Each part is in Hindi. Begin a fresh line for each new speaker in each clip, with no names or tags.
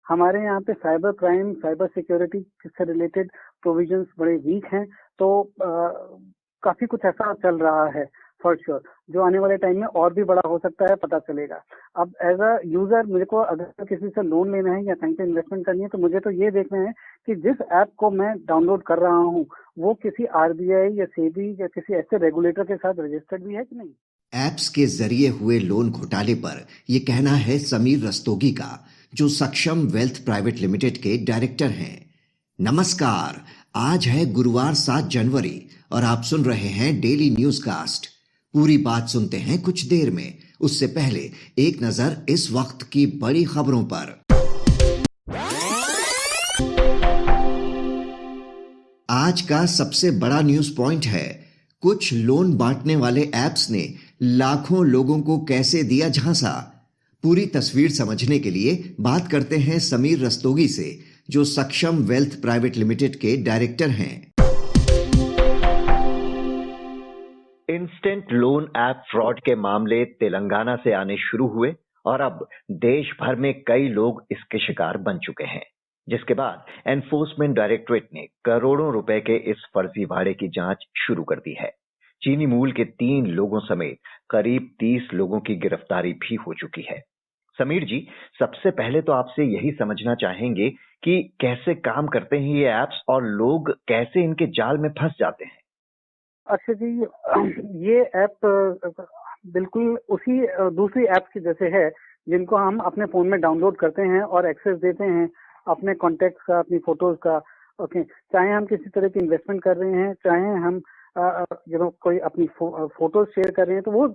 हमारे यहाँ पे साइबर क्राइम, साइबर सिक्योरिटी से रिलेटेड प्रोविजंस बड़े वीक हैं, तो काफी कुछ ऐसा चल रहा है फॉर श्योर, जो आने वाले टाइम में और भी बड़ा हो सकता है, पता चलेगा। अब एज अ यूजर मेरे को अगर किसी से लोन लेना है या कहीं पे इन्वेस्टमेंट करनी है, तो मुझे तो ये देखना है कि जिस ऐप को मैं डाउनलोड कर रहा हूँ वो किसी आरबीआई या सेबी या किसी ऐसे रेगुलेटर के साथ रजिस्टर्ड भी है कि नहीं।
ऐप्स के जरिए हुए लोन घोटाले पर यह कहना है समीर रस्तोगी का, जो सक्षम वेल्थ प्राइवेट लिमिटेड के डायरेक्टर हैं। नमस्कार, आज है गुरुवार 7 जनवरी और आप सुन रहे हैं डेली न्यूज कास्ट। पूरी बात सुनते हैं कुछ देर में, उससे पहले एक नजर इस वक्त की बड़ी खबरों पर। आज का सबसे बड़ा न्यूज पॉइंट है, कुछ लोन बांटने वाले ऐप्स ने लाखों लोगों को कैसे दिया झांसा। पूरी तस्वीर समझने के लिए बात करते हैं समीर रस्तोगी से, जो सक्षम वेल्थ प्राइवेट लिमिटेड के डायरेक्टर हैं।
इंस्टेंट लोन ऐप फ्रॉड के मामले तेलंगाना से आने शुरू हुए और अब देश भर में कई लोग इसके शिकार बन चुके हैं, जिसके बाद एनफोर्समेंट डायरेक्टरेट ने करोड़ों रुपए के इस फर्जीवाड़े की जांच शुरू कर दी है। चीनी मूल के 3 लोगों समेत करीब 30 लोगों की गिरफ्तारी भी हो चुकी है। समीर जी, सबसे पहले तो आपसे यही समझना चाहेंगे कि कैसे काम करते हैं ये ऐप्स और लोग कैसे इनके जाल में फंस जाते हैं।
अच्छा जी, ये ऐप बिल्कुल उसी दूसरी ऐप की जैसे है जिनको हम अपने फोन में डाउनलोड करते हैं और एक्सेस देते हैं अपने कॉन्टेक्ट का, अपनी फोटोज का। ओके, चाहे हम किसी तरह की इन्वेस्टमेंट कर रहे हैं, चाहे हम कोई अपनी फोटोज शेयर कर रहे हैं, तो वो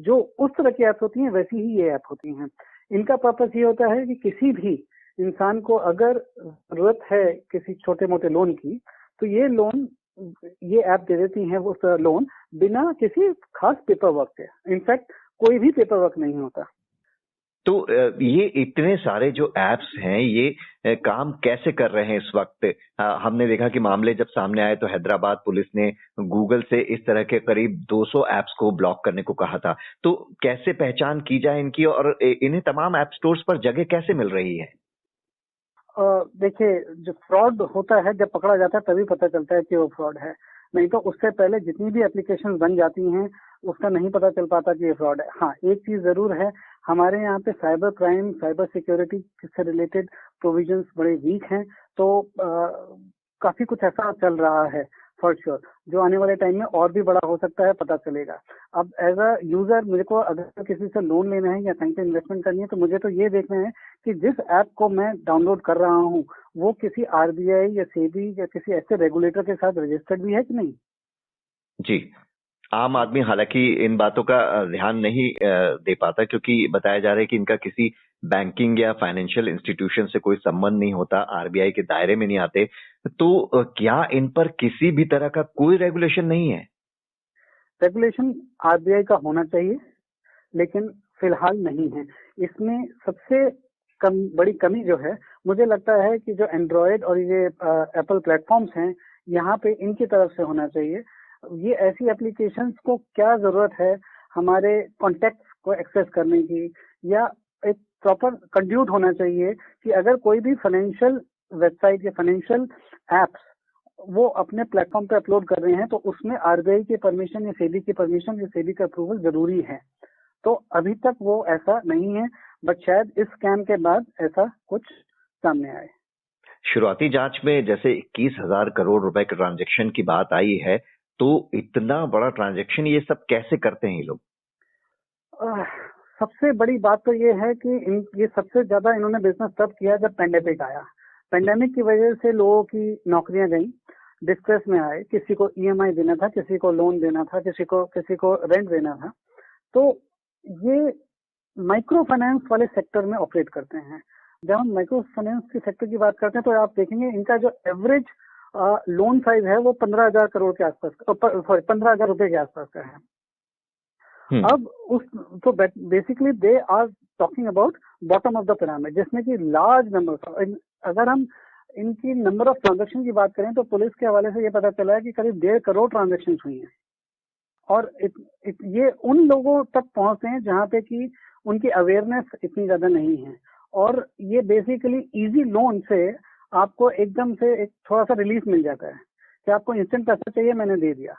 जो उस तरह की ऐप्स होती हैं वैसी ही ये ऐप होती हैं। इनका पर्पस ये होता है कि किसी भी इंसान को अगर जरूरत है किसी छोटे मोटे लोन की, तो ये ऐप दे देती है वो लोन बिना किसी खास पेपर वर्क के। इनफैक्ट कोई भी पेपर वर्क नहीं होता।
तो ये इतने सारे जो ऐप्स हैं ये काम कैसे कर रहे हैं इस वक्त? हमने देखा कि मामले जब सामने आए तो हैदराबाद पुलिस ने गूगल से इस तरह के करीब 200 ऐप्स को ब्लॉक करने को कहा था। तो कैसे पहचान की जाए इनकी और इन्हें तमाम ऐप स्टोर्स पर जगह कैसे मिल रही है?
देखिए, जो फ्रॉड होता है जब पकड़ा जाता है तभी पता चलता है कि वो फ्रॉड है, नहीं तो उससे पहले जितनी भी एप्लीकेशन बन जाती हैं उसका नहीं पता चल पाता कि ये फ्रॉड है। हाँ, एक चीज जरूर है, हमारे यहाँ पे साइबर क्राइम, साइबर सिक्योरिटी से रिलेटेड प्रोविजंस बड़े वीक हैं, तो काफी कुछ ऐसा चल रहा है फॉर श्योर, जो आने वाले टाइम में और भी बड़ा हो सकता है, पता चलेगा। अब एज अ यूजर मेरे को अगर किसी से लोन लेना है या कहीं पे इन्वेस्टमेंट करनी है, तो मुझे तो ये देखना है कि जिस ऐप को मैं डाउनलोड कर रहा हूँ वो किसी आरबीआई या सेबी या किसी ऐसे रेगुलेटर के साथ रजिस्टर्ड भी है कि नहीं।
जी, आम आदमी हालांकि इन बातों का ध्यान नहीं दे पाता, क्योंकि बताया जा रहा है कि इनका किसी बैंकिंग या फाइनेंशियल इंस्टीट्यूशन से कोई संबंध नहीं होता, आरबीआई के दायरे में नहीं आते। तो क्या इन पर किसी भी तरह का कोई रेगुलेशन नहीं है?
रेगुलेशन आरबीआई का होना चाहिए, लेकिन फिलहाल नहीं है। इसमें सबसे बड़ी कमी जो है, मुझे लगता है कि जो एंड्रॉयड और ये एप्पल प्लेटफॉर्म्स हैं, यहाँ पे इनकी तरफ से होना चाहिए। ये ऐसी एप्लीकेशंस को क्या जरूरत है हमारे कॉन्टेक्ट्स को एक्सेस करने की, या एक प्रॉपर कंड्यूट होना चाहिए कि अगर कोई भी फाइनेंशियल वेबसाइट या फाइनेंशियल एप्स वो अपने प्लेटफॉर्म पे अपलोड कर रहे हैं, तो उसमें आरबीआई की परमिशन या सेबी की परमिशन या सेबी का अप्रूवल जरूरी है। तो अभी तक वो ऐसा नहीं है, बट शायद इस स्कैम के बाद ऐसा कुछ सामने आए।
शुरुआती जांच में जैसे 21,000 करोड़ रुपए के ट्रांजैक्शन की बात आई है, तो इतना बड़ा ट्रांजैक्शन ये सब कैसे करते हैं ये लोग?
सबसे बड़ी बात तो ये है कि ये सबसे ज्यादा इन्होंने बिजनेस तब किया जब पेंडेमिक आया। पेंडेमिक की वजह से लोगों की नौकरियां गई, डिस्ट्रेस में आए, किसी को ईएमआई देना था, किसी को लोन देना था, किसी को रेंट देना था। तो ये माइक्रो फाइनेंस वाले सेक्टर में ऑपरेट करते हैं। जब हम माइक्रो फाइनेंस के सेक्टर की बात करते हैं तो आप देखेंगे इनका जो एवरेज लोन साइज है वो 15,000 करोड़ के आसपास, सॉरी 15,000 रुपए के आसपास का है। अब तो basically they are talking about bottom of the pyramid, जिसमें कि लार्ज नंबर, अगर हम इनकी नंबर ऑफ ट्रांजैक्शन की बात करें तो पुलिस के हवाले से ये पता चला है कि करीब 1.5 करोड़ ट्रांजैक्शन हुई हैं। और ये उन लोगों तक पहुंचते हैं जहां पे कि उनकी अवेयरनेस इतनी ज्यादा नहीं है। और ये बेसिकली इजी लोन से आपको एकदम से एक थोड़ा सा रिलीफ मिल जाता है कि आपको इंस्टेंट पैसा चाहिए, मैंने दे दिया।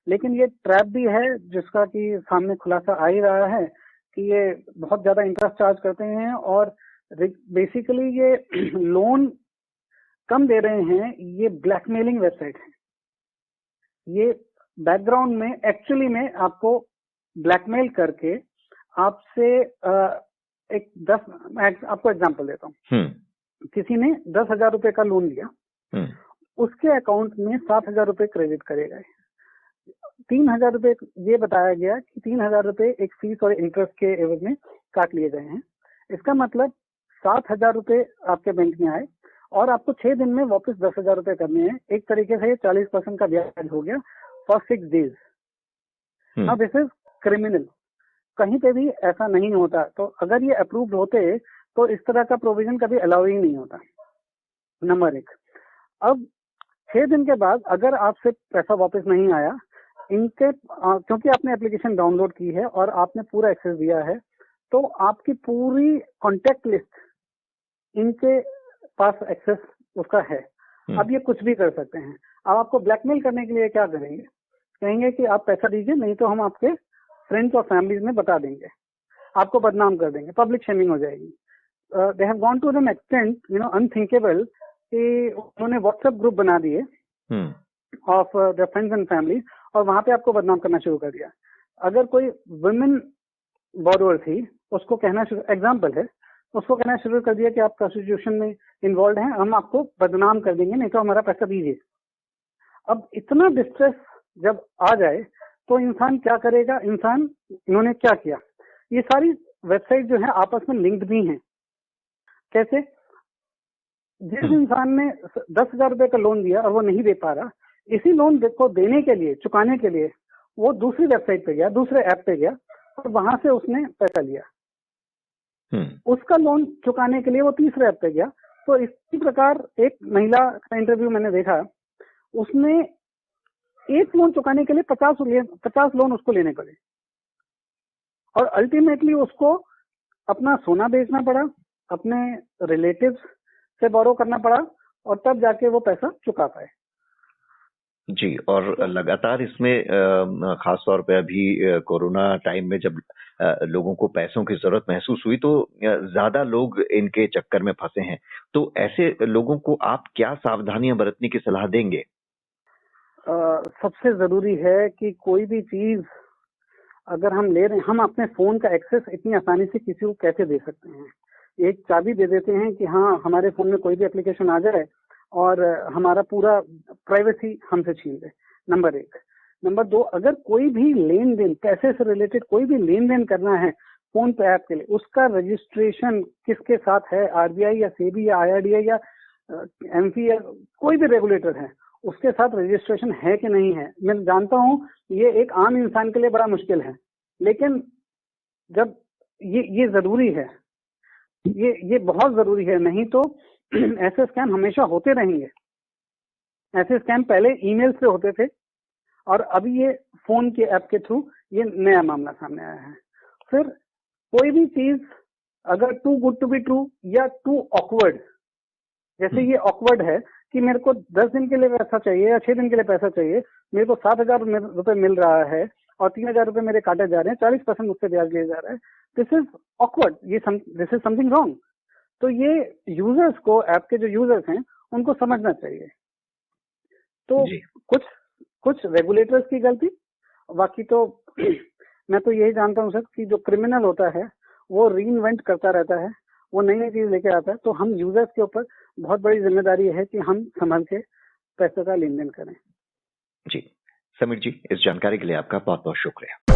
लेकिन ये ट्रैप भी है जिसका कि सामने खुलासा आ ही रहा है कि ये बहुत ज्यादा इंटरेस्ट चार्ज करते हैं और बेसिकली ये लोन कम दे रहे हैं। ये ब्लैकमेलिंग वेबसाइट है। ये बैकग्राउंड में एक्चुअली में आपको ब्लैकमेल करके आपसे आपको एग्जांपल देता हूँ। किसी ने 10,000 रुपए का लोन लिया, उसके अकाउंट में 7,000 रुपए क्रेडिट करे गए। 3,000 रुपए ये बताया गया कि 3,000 रुपए एक फीस और इंटरेस्ट के एवज में काट लिए गए हैं। इसका मतलब 7,000 रुपए आपके बैंक में आए और आपको 6 दिन में वापस 10,000 रुपए करने हैं। एक तरीके से 40% का ब्याज हो गया for 6 days. Now this is criminal. कहीं पे भी ऐसा नहीं होता। तो अगर ये अप्रूव्ड होते तो इस तरह का प्रोविजन कभी अलाउ ही नहीं होता, नंबर 1। अब 6 दिन के बाद अगर आपसे पैसा वापस नहीं आया, इनके क्योंकि आपने एप्लीकेशन डाउनलोड की है और आपने पूरा एक्सेस दिया है, तो आपकी पूरी कॉन्टेक्ट लिस्ट इनके पास एक्सेस उसका है। अब ये कुछ भी कर सकते हैं। अब आपको ब्लैकमेल करने के लिए क्या करेंगे? कहेंगे कि आप पैसा दीजिए, नहीं तो हम आपके फ्रेंड्स और फैमिलीज में बता देंगे, आपको बदनाम कर देंगे, पब्लिक शेमिंग हो जाएगी। They have gone to an extent unthinkable कि उन्होंने व्हाट्सएप ग्रुप बना दिए of the friends and family और वहां पे आपको बदनाम करना शुरू कर दिया। अगर कोई वुमेन बोरोअर थी, उसको कहना शुरू, एग्जाम्पल है, उसको कहना शुरू कर दिया कि आप प्रोस्टिट्यूशन में इन्वॉल्व हैं, हम आपको बदनाम कर देंगे, नहीं तो हमारा पैसा दीजिए। अब इतना डिस्ट्रेस जब आ जाए तो इंसान क्या करेगा? इन्होंने क्या किया? ये सारी वेबसाइट जो है आपस में लिंक्ड भी हैं। कैसे? जिस इंसान ने 10,000 रुपए का लोन दिया और वो नहीं दे पा रहा, इसी लोन को देने के लिए, चुकाने के लिए वो दूसरी वेबसाइट पे गया, दूसरे ऐप पे गया और वहां से उसने पैसा लिया। उसका लोन चुकाने के लिए वो तीसरे ऐप पे गया। तो इसी प्रकार एक महिला का इंटरव्यू मैंने देखा, उसने एक लोन चुकाने के लिए 50 लोन उसको लेने पड़े और अल्टीमेटली उसको अपना सोना बेचना पड़ा, अपने रिलेटिव्स से बोरो करना पड़ा और तब जाके वो पैसा चुका पाए।
जी, और लगातार इसमें खास तौर पे अभी कोरोना टाइम में जब लोगों को पैसों की जरूरत महसूस हुई तो ज्यादा लोग इनके चक्कर में फंसे हैं। तो ऐसे लोगों को आप क्या सावधानियां बरतने की सलाह देंगे?
सबसे जरूरी है कि कोई भी चीज अगर हम ले रहे हैं, हम अपने फोन का एक्सेस इतनी आसानी से किसी को कैसे दे सकते हैं? एक चाबी दे देते हैं कि हाँ, हमारे फोन में कोई भी एप्लीकेशन आ जाए और हमारा पूरा प्राइवेसी हमसे छीन ले, नंबर 1। नंबर 2, अगर कोई भी लेन देन, पैसे से रिलेटेड कोई भी लेन देन करना है फोन पे ऐप के लिए, उसका रजिस्ट्रेशन किसके साथ है? आरबीआई या सेबी या आईआरडीआई या एमपी या कोई भी रेगुलेटर है, उसके साथ रजिस्ट्रेशन है कि नहीं है? मैं जानता हूं ये एक आम इंसान के लिए बड़ा मुश्किल है, लेकिन जब ये जरूरी है, ये बहुत जरूरी है। नहीं तो ऐसे स्कैम हमेशा होते रहेंगे। ऐसे स्कैम पहले ईमेल से होते थे और अभी ये फोन के ऐप के थ्रू ये नया मामला सामने आया है। फिर कोई भी चीज अगर too good to be true या टू ऑकवर्ड, जैसे ये ऑकवर्ड है कि मेरे को 10 दिन के लिए पैसा चाहिए या 6 दिन के लिए पैसा चाहिए, मेरे को 7,000 रुपए मिल रहा है और 3,000 रुपए मेरे काटे जा रहे हैं, 40% मुझसे ब्याज लिया जा रहा है, this is awkward, this is something wrong. तो ये यूजर्स को, ऐप के जो यूजर्स हैं, उनको समझना चाहिए। तो कुछ रेगुलेटर्स की गलती, बाकी तो मैं तो यही जानता हूँ सर कि जो क्रिमिनल होता है वो रीइन्वेंट करता रहता है, वो नई नई चीज लेके आता है। तो हम यूजर्स के ऊपर बहुत बड़ी जिम्मेदारी है कि हम संभल के पैसे का लेन देन करें।
जी समीर जी, इस जानकारी के लिए आपका बहुत बहुत शुक्रिया।